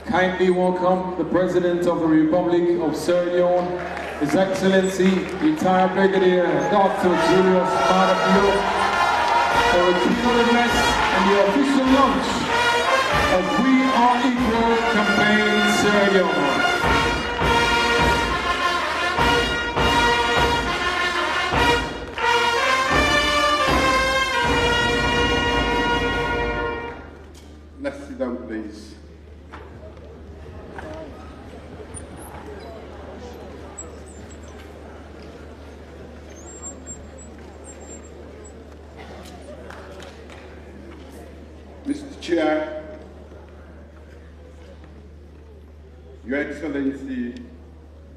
kindly welcome the President of the Republic of Sierra Leone, His Excellency, retired Brigadier Dr. Julius Maada for a keynote address and the official launch of We Are Equal campaign Sierra Leone. Let's sit down, please. Mr. Chair, Your Excellency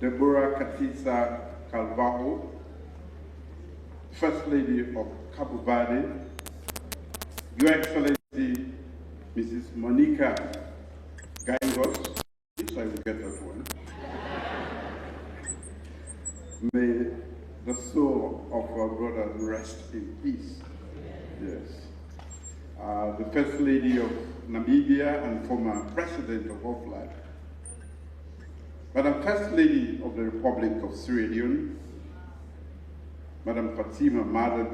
Deborah Katisa Calvajo, First Lady of Cabo Verde, Your Excellency Mrs. Monica Gaingos, if I will get that one. May the soul of our brother rest in peace. Yes. The First Lady of Namibia and former President of OFLAG, Madam First Lady of the Republic of Sierra Leone, Madam Fatima Maada,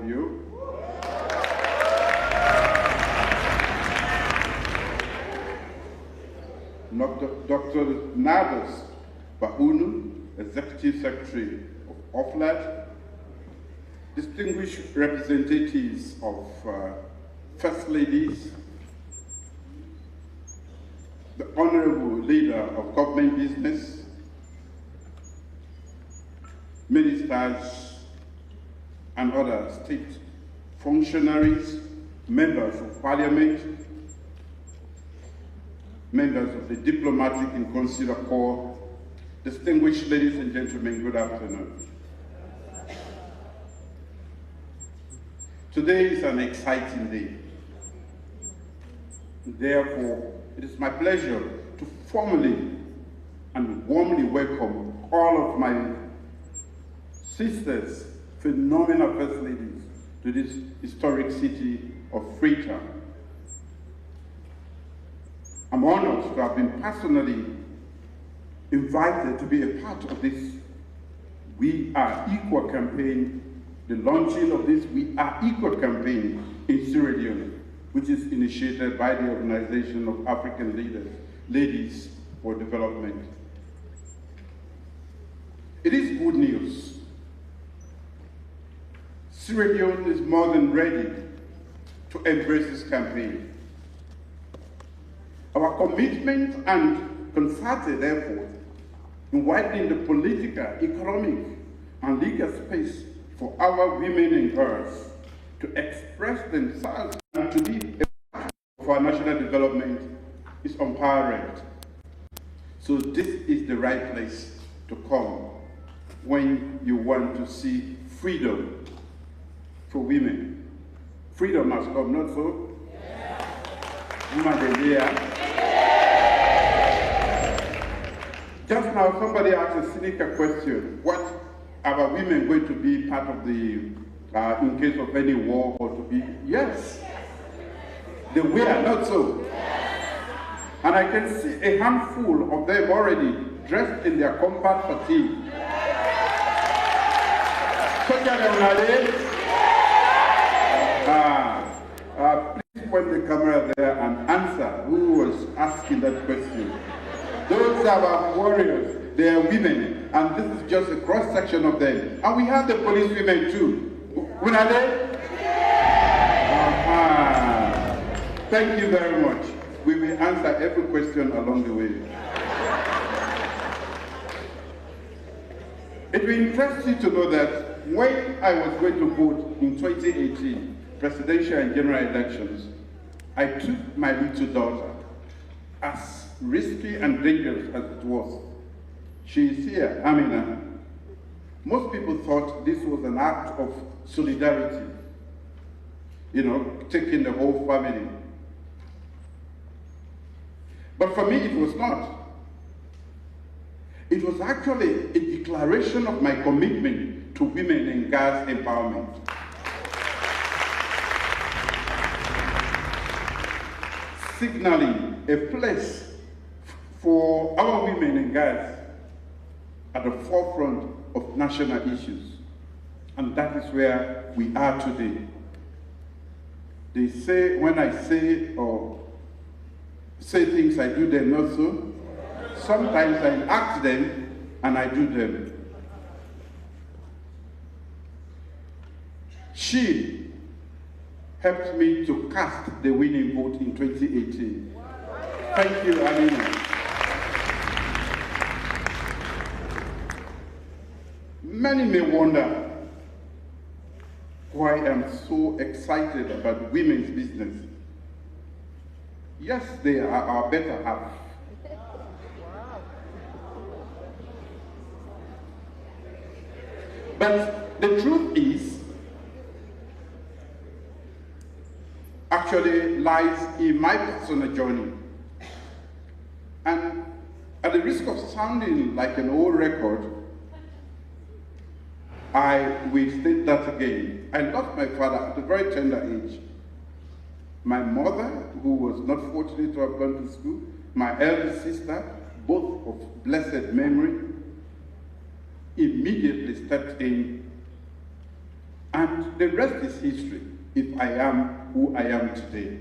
Dr. Nadas Bahunu, Executive Secretary of OFLAG, distinguished representatives of First Ladies, the Honorable Leader of Government Business, ministers and other state functionaries, members of Parliament, members of the Diplomatic and Consular Corps, distinguished ladies and gentlemen, good afternoon. Today is an exciting day. Therefore, it is my pleasure to formally and warmly welcome all of my sisters, phenomenal First Ladies, to this historic city of Freetown. I'm honored to have been personally invited to be a part of this We Are Equal campaign, the launching of this We Are Equal campaign in Sierra Leone, which is initiated by the Organization of African Ladies for Development. It is good news. Sierra Leone is more than ready to embrace this campaign. Our commitment and concerted effort in widening the political, economic, and legal space for our women and girls to express themselves and to be a part of our national development is unparalleled. So this is the right place to come when you want to see freedom for women. Freedom has come, not so? Yeah. Just now, somebody asked a cynical question. What are women going to be part of the, in case of any war, or to be? Yes. They were, not so. And I can see a handful of them already dressed in their combat fatigue. Please point the camera there and answer who was asking that question. Those are our warriors, they are women, and this is just a cross-section of them. And we have the police women too. When are they? Thank you very much. We will answer every question along the way. It will interest you to know that when I was going to vote in 2018, presidential and general elections, I took my little daughter, as risky and dangerous as it was. She is here, Amina. Most people thought this was an act of solidarity, you know, taking the whole family. But for me, it was not. It was actually a declaration of my commitment to women and girls' empowerment. Signaling a place for our women and girls at the forefront of national issues. And that is where we are today. They say, when I say or say things I do them not so. Sometimes I act them and I do them. She helped me to cast the winning vote in 2018. Thank you, Alina. Many may wonder why I'm so excited about women's business. Yes, they are our better half. But the truth is, actually lies in my personal journey. And at the risk of sounding like an old record, I will state that again. I lost my father at a very tender age. My mother, who was not fortunate to have gone to school, my elder sister, both of blessed memory, immediately stepped in, and the rest is history, if I am who I am today.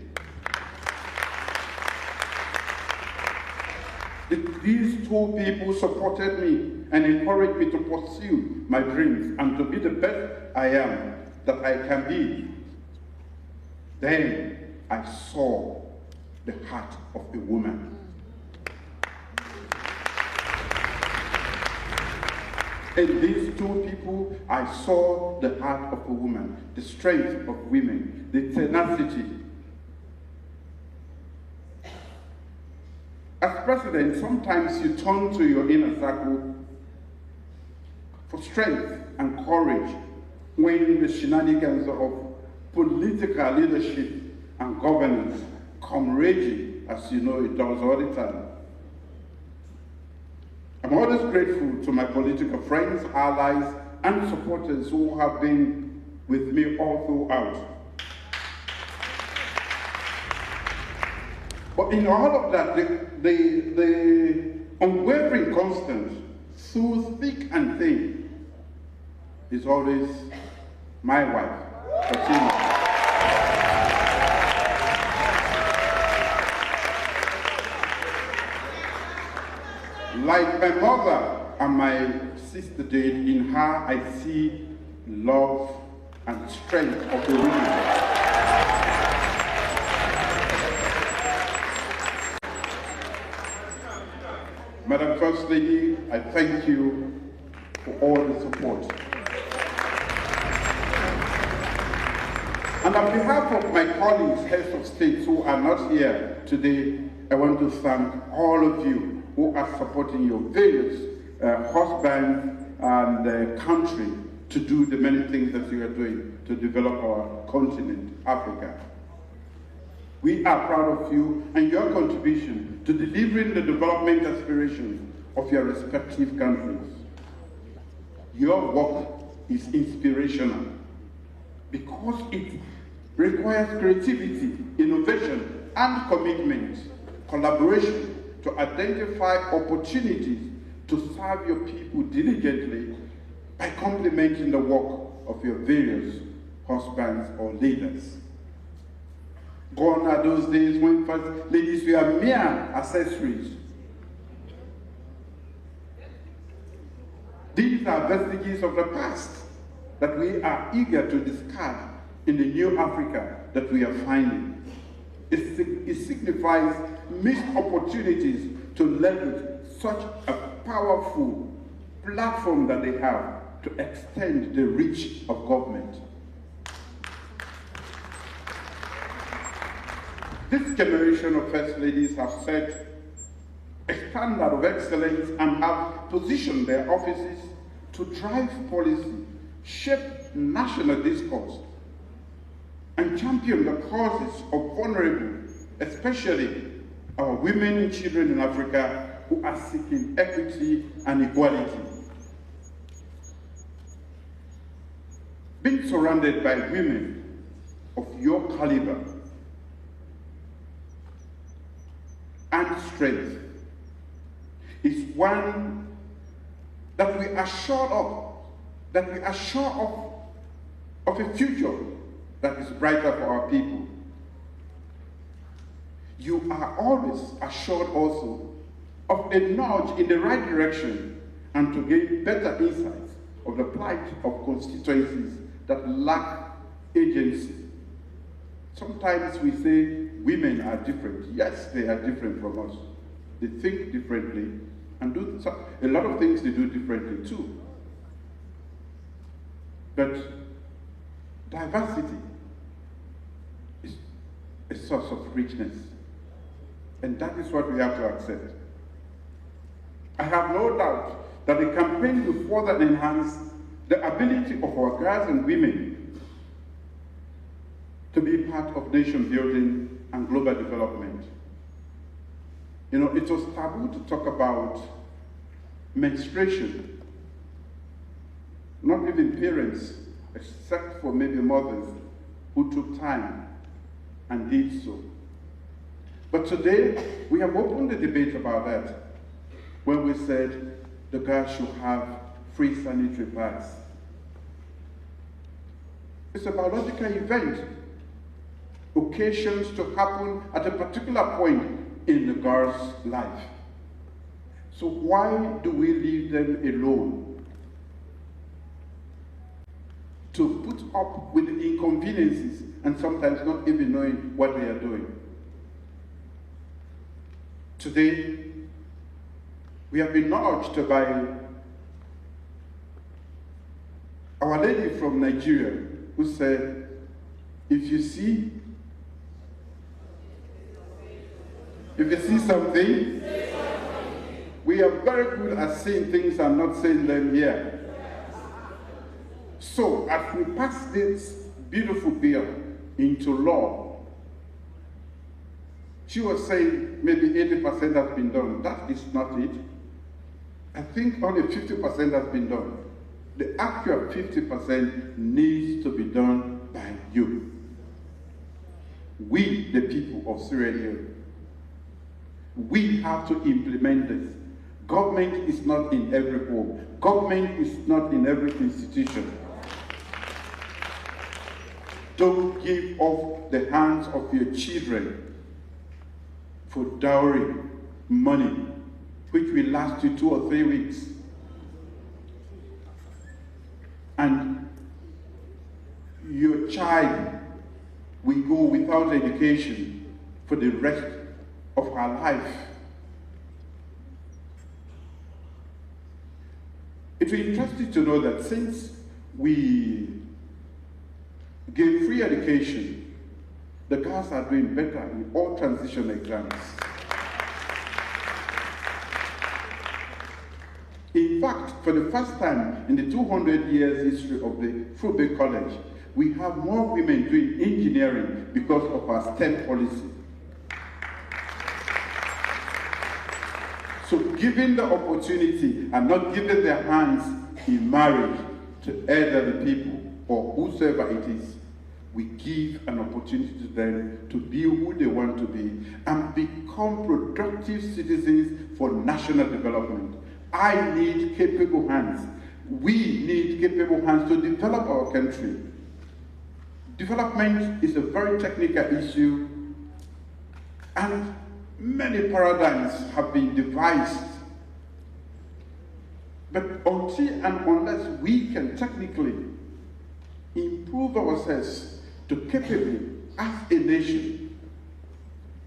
These two people supported me and encouraged me to pursue my dreams and to be the best I am that I can be. Then I saw the heart of a woman. In these two people, I saw the heart of a woman, the strength of women, the tenacity. As president, sometimes you turn to your inner circle for strength and courage when the shenanigans of political leadership and governance come raging, as you know it does all the time. I'm always grateful to my political friends, allies, and supporters who have been with me all throughout. But in all of that, the unwavering constant through thick and thin is always my wife, Fatima. Like my mother and my sister did, in her I see love and strength of the women. Madam First Lady, I thank you for all the support. And on behalf of my colleagues, heads of states who are not here today, I want to thank all of you who are supporting your various husbands and the country to do the many things that you are doing to develop our continent, Africa. We are proud of you and your contribution to delivering the development aspirations of your respective countries. Your work is inspirational because it requires creativity, innovation, and commitment, collaboration to identify opportunities to serve your people diligently by complementing the work of your various husbands or leaders. Gone are those days when first ladies were mere accessories. These are vestiges of the past that we are eager to discard in the new Africa that we are finding. It signifies missed opportunities to leverage such a powerful platform that they have to extend the reach of government. This generation of First Ladies have set a standard of excellence and have positioned their offices to drive policy, shape national discourse, and champion the causes of vulnerable, especially our women and children in Africa who are seeking equity and equality. Being surrounded by women of your caliber and strength is one that we are sure of, of a future that is brighter for our people. You are always assured also of a nudge in the right direction and to gain better insights of the plight of constituencies that lack agency. Sometimes we say women are different. Yes, they are different from us. They think differently and do a lot of things they do differently too. But diversity is a source of richness. And that is what we have to accept. I have no doubt that the campaign will further enhance the ability of our girls and women to be part of nation building and global development. You know, it was taboo to talk about menstruation. Not even parents, except for maybe mothers who took time and did so. But today, we have opened the debate about that when we said the girls should have free sanitary pads. It's a biological event, occasions to happen at a particular point in the girl's life. So why do we leave them alone to put up with the inconveniences and sometimes not even knowing what they are doing? Today, we have been nudged by our lady from Nigeria who said, if you see something, we are very good at seeing things and not saying them here. So, as we pass this beautiful bill into law, she was saying maybe 80% has been done. That is not it. I think only 50% has been done. The actual 50% needs to be done by you. We, the people of Sierra Leone, we have to implement this. Government is not in every home. Government is not in every institution. Don't give off the hands of your children for dowry money, which will last you 2 or 3 weeks. And your child will go without education for the rest of her life. It will be interesting to know that since we gave free education, the girls are doing better in all transition exams. In fact, for the first time in the 200 years history of the Fulbe College, we have more women doing engineering because of our STEM policy. So giving the opportunity and not giving their hands in marriage to elderly people or whosoever it is, we give an opportunity to them to be who they want to be and become productive citizens for national development. I need capable hands. We need capable hands to develop our country. Development is a very technical issue, and many paradigms have been devised. But until and unless we can technically improve ourselves to capably, as a nation,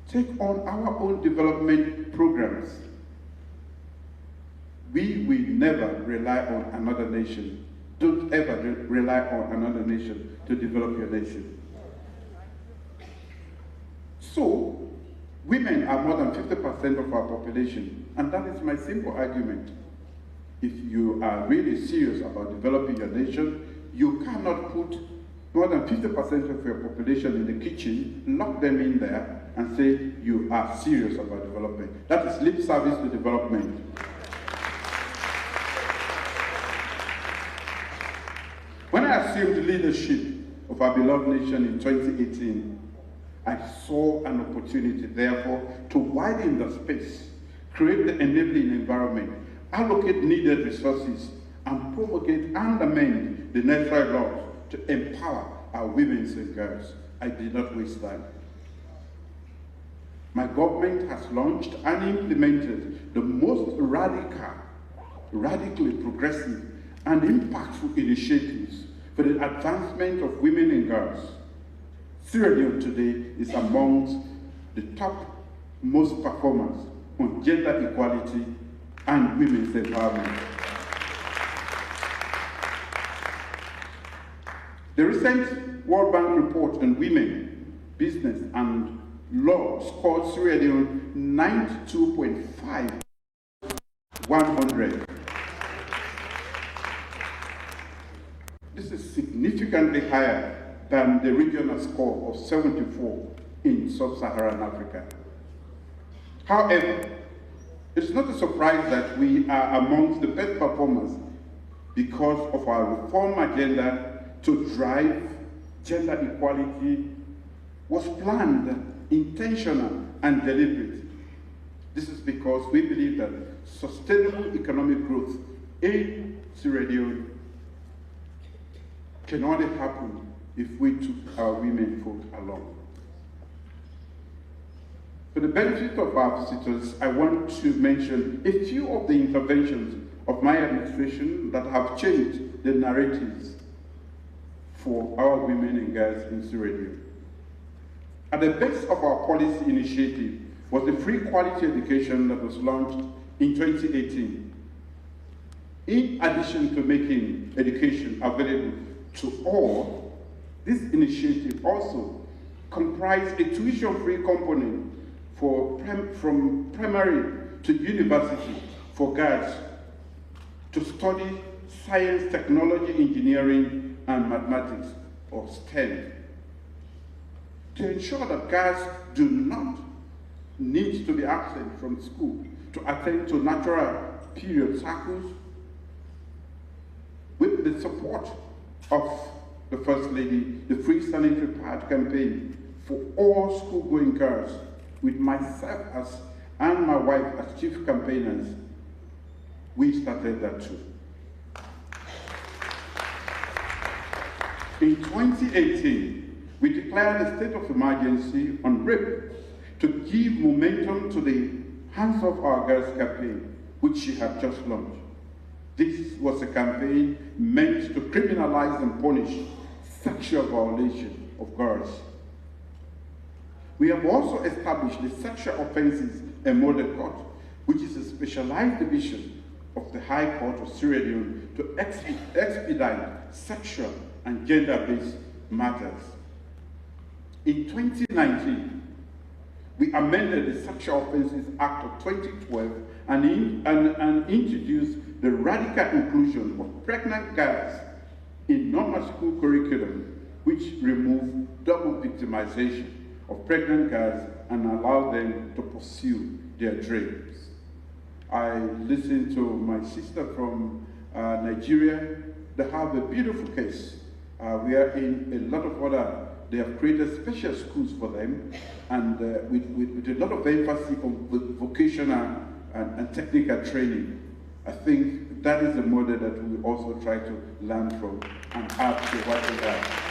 take on our own development programs, we will never rely on another nation. Don't ever rely on another nation to develop your nation. So, women are more than 50% of our population, and that is my simple argument. If you are really serious about developing your nation, you cannot put more than 50% of your population in the kitchen, lock them in there, and say you are serious about development. That is lip service to development. When I assumed leadership of our beloved nation in 2018, I saw an opportunity, therefore, to widen the space create the enabling environment, allocate needed resources, and promulgate and amend the necessary laws to empower our women and girls. I did not waste time. My government has launched and implemented the most radically progressive and impactful initiatives for the advancement of women and girls. Sierra Leone today is amongst the top most performers on gender equality and women's empowerment. The recent World Bank report on women, business, and law scored Sierra Leone 92.5 100. This is significantly higher than the regional score of 74 in sub-Saharan Africa. However, it's not a surprise that we are amongst the best performers because of our reform agenda to drive gender equality was planned, intentional, and deliberate. This is because we believe that sustainable economic growth in Sierra Leone can only happen if we took our women folk along. For the benefit of our visitors, I want to mention a few of the interventions of my administration that have changed the narratives for our women and girls in Sierra Leone. At the base of our policy initiative was the free quality education that was launched in 2018. In addition to making education available to all, this initiative also comprised a tuition-free component from primary to university for girls to study science, technology, engineering, and mathematics, or STEM, to ensure that girls do not need to be absent from school to attend to natural period cycles. With the support of the First Lady, the Free Sanitary Pad campaign for all school-going girls, with myself and my wife as chief campaigners, we started that too. In 2018, we declared a state of emergency on rape to give momentum to the Hands Off Our Girls campaign, which she had just launched. This was a campaign meant to criminalize and punish sexual violation of girls. We have also established the Sexual Offences and Murder Court, which is a specialized division of the High Court of Sierra Leone to expedite sexual and gender-based matters. In 2019, we amended the Sexual Offences Act of 2012 and introduced the radical inclusion of pregnant girls in normal school curriculum, which removed double victimization of pregnant girls and allowed them to pursue their dreams. I listened to my sister from Nigeria. They have a beautiful case. We are in a lot of other, they have created special schools for them, and with a lot of emphasis on vocational and technical training. I think that is a model that we also try to learn from and add to what we have.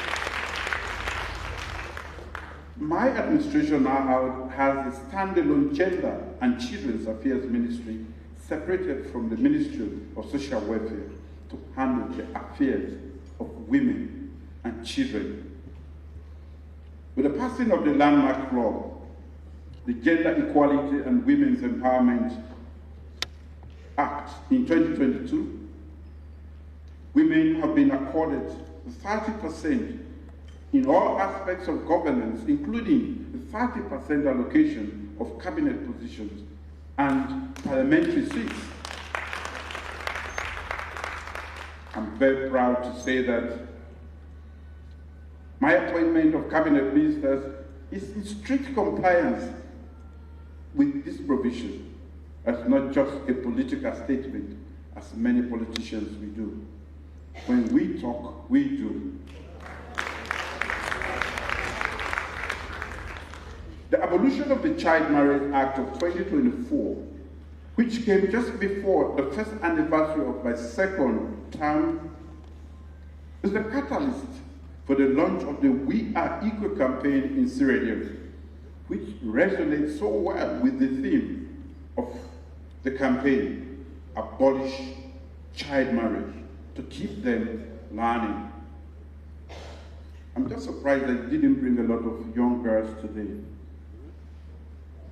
My administration now has a standalone Gender and Children's Affairs Ministry separated from the Ministry of Social Welfare to handle the affairs of women and children. With the passing of the landmark law, the Gender Equality and Women's Empowerment Act in 2022, women have been accorded 30% in all aspects of governance, including the 30% allocation of cabinet positions and parliamentary seats. I'm very proud to say that my appointment of cabinet ministers is in strict compliance with this provision. That's not just a political statement, as many politicians we do. When we talk, we do. The abolition of the Child Marriage Act of 2024 which came just before the first anniversary of my second term, is the catalyst for the launch of the We Are Equal campaign in Sierra Leone, which resonates so well with the theme of the campaign, abolish child marriage, to keep them learning. I'm just surprised that you didn't bring a lot of young girls today.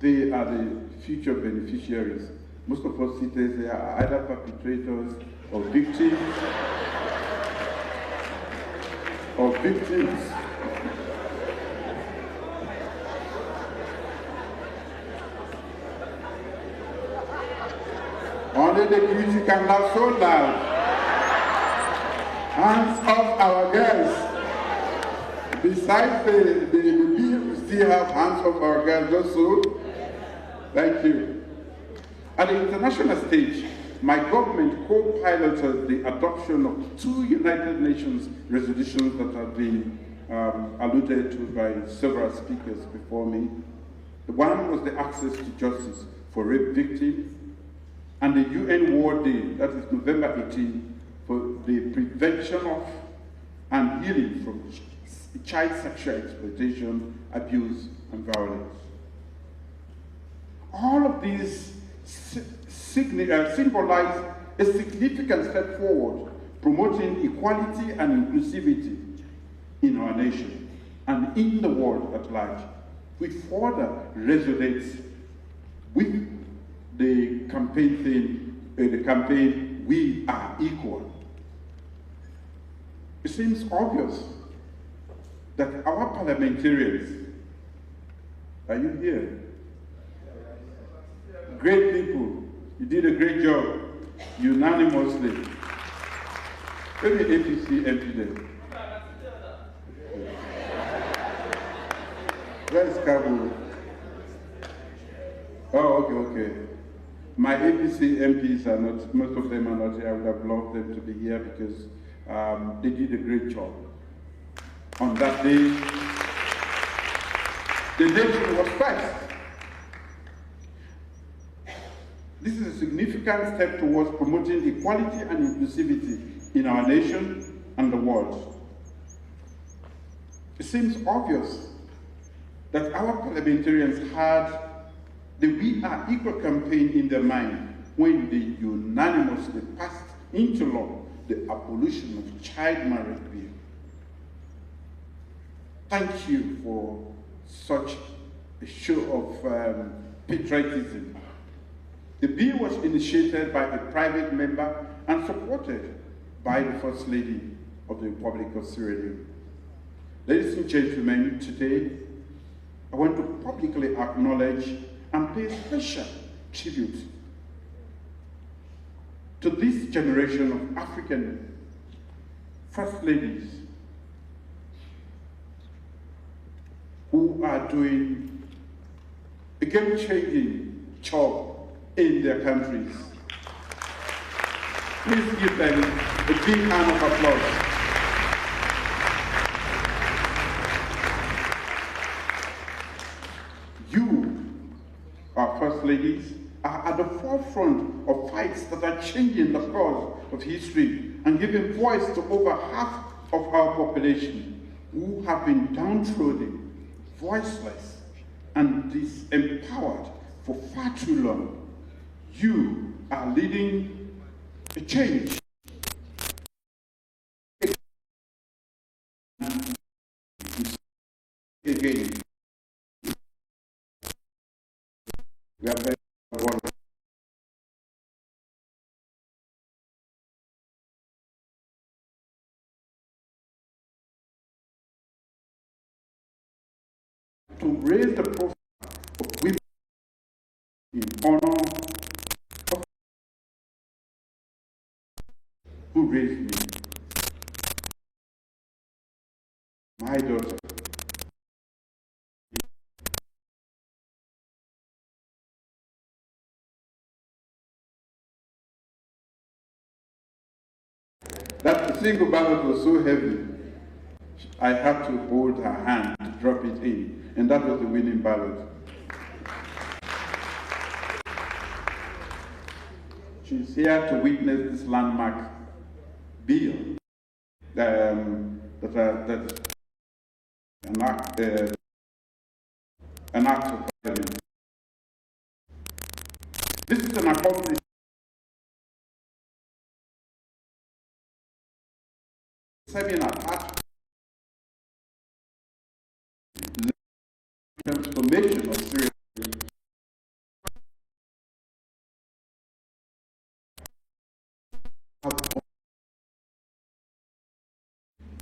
They are the future beneficiaries. Most of us seated there are either perpetrators or victims. Only the critics can laugh so loud. Hands off our girls. Besides the bill, we still have hands off our girls also. Thank you. At the international stage, my government co-piloted the adoption of 2 United Nations resolutions that have been alluded to by several speakers before me. The one was the access to justice for rape victims, and the UN War Day, that is November 18, for the prevention of and healing from child sexual exploitation, abuse, and violence. All of these symbolize a significant step forward, promoting equality and inclusivity in our nation and in the world at large, which further resonates with the campaign theme, the campaign We Are Equal. It seems obvious that our parliamentarians, are you here? Great people, you did a great job, unanimously. Maybe APC MP there. Where is Kabul? Oh, okay. My APC MPs are not, most of them are not here. I would have loved them to be here because they did a great job. On that day, the nation was first. This is a significant step towards promoting equality and inclusivity in our nation and the world. It seems obvious that our parliamentarians had the We Are Equal campaign in their mind when they unanimously passed into law the abolition of child marriage bill. Thank you for such a show of patriotism. The bill was initiated by a private member and supported by the First Lady of the Republic of Sierra Leone. Ladies and gentlemen, today I want to publicly acknowledge and pay special tribute to this generation of African First Ladies who are doing a game-changing job in their countries. Please give them a big round of applause. You, our First Ladies, are at the forefront of fights that are changing the course of history and giving voice to over half of our population who have been downtrodden, voiceless, and disempowered for far too long. You are leading a change. Again, we are very important. To raise the profile of women in honor of who raised me, my daughter. That single ballot was so heavy, I had to hold her hand to drop it in, and that was the winning ballot. She's here to witness this landmark bill that's an act of parliament. This is an accomplishment transformation of Syria.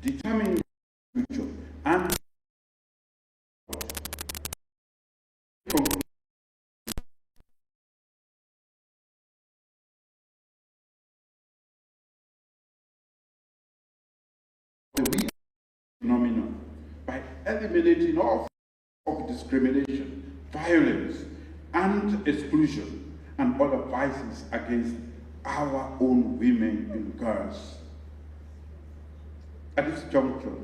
Determining the future and the phenomenon by eliminating all of discrimination, violence, and exclusion, and other vices against our own women and girls. At this juncture,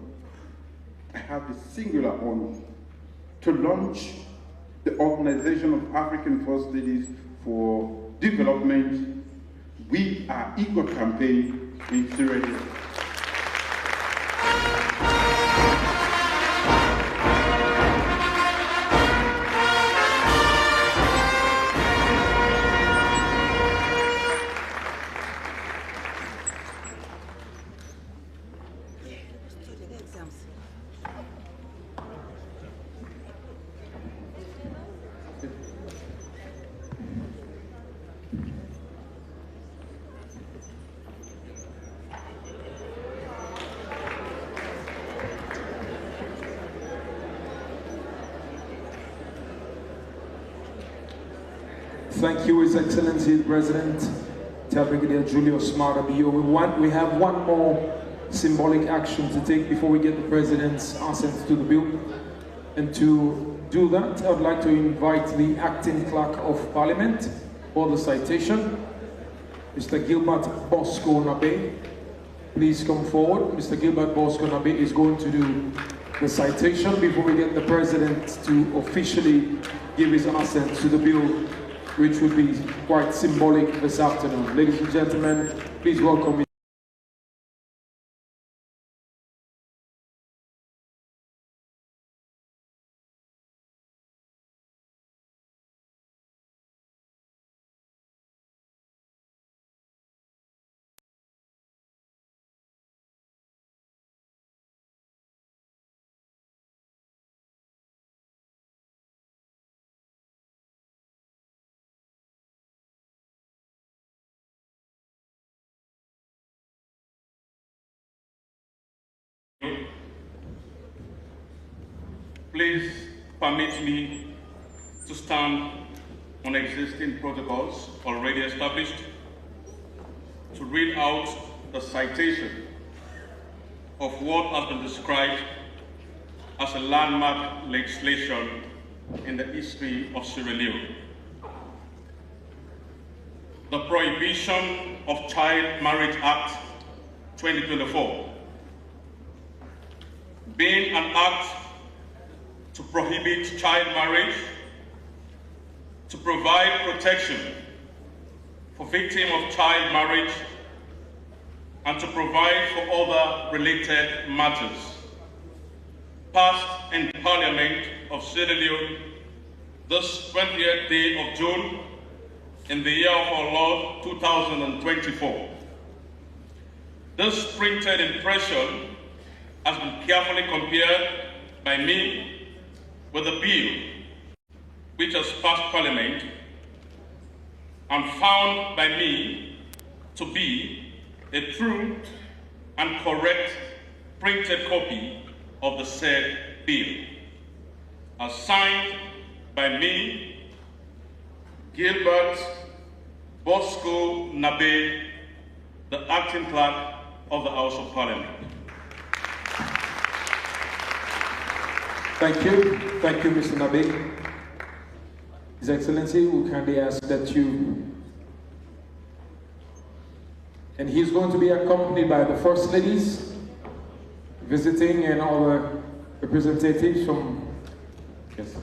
I have the singular honor to launch the Organization of African First Ladies for Development We Are Equal campaign in Sierra Leone. Thank you, His Excellency the President, Brigadier Julius Maada. We have one more symbolic action to take before we get the President's assent to the bill. And to do that, I would like to invite the Acting Clerk of Parliament for the citation, Mr. Gilbert Bosco Nabe. Please come forward. Mr. Gilbert Bosco Nabe is going to do the citation before we get the President to officially give his assent to the bill, which would be quite symbolic this afternoon. Ladies and gentlemen, please welcome me. Please permit me to stand on existing protocols already established to read out the citation of what has been described as a landmark legislation in the history of Sierra Leone. The Prohibition of Child Marriage Act 2024, being an act to prohibit child marriage, to provide protection for victims of child marriage, and to provide for other related matters, passed in Parliament of Sierra Leone this 20th day of June in the year of our Lord 2024. This printed impression has been carefully compared by me with the bill which has passed Parliament and found by me to be a true and correct printed copy of the said bill, as signed by me, Gilbert Bosco Nabe, the Acting Clerk of the House of Parliament. Thank you, Mr. Nabe. His Excellency, we kindly ask that you, and he's going to be accompanied by the First Ladies visiting and all the representatives from, yes.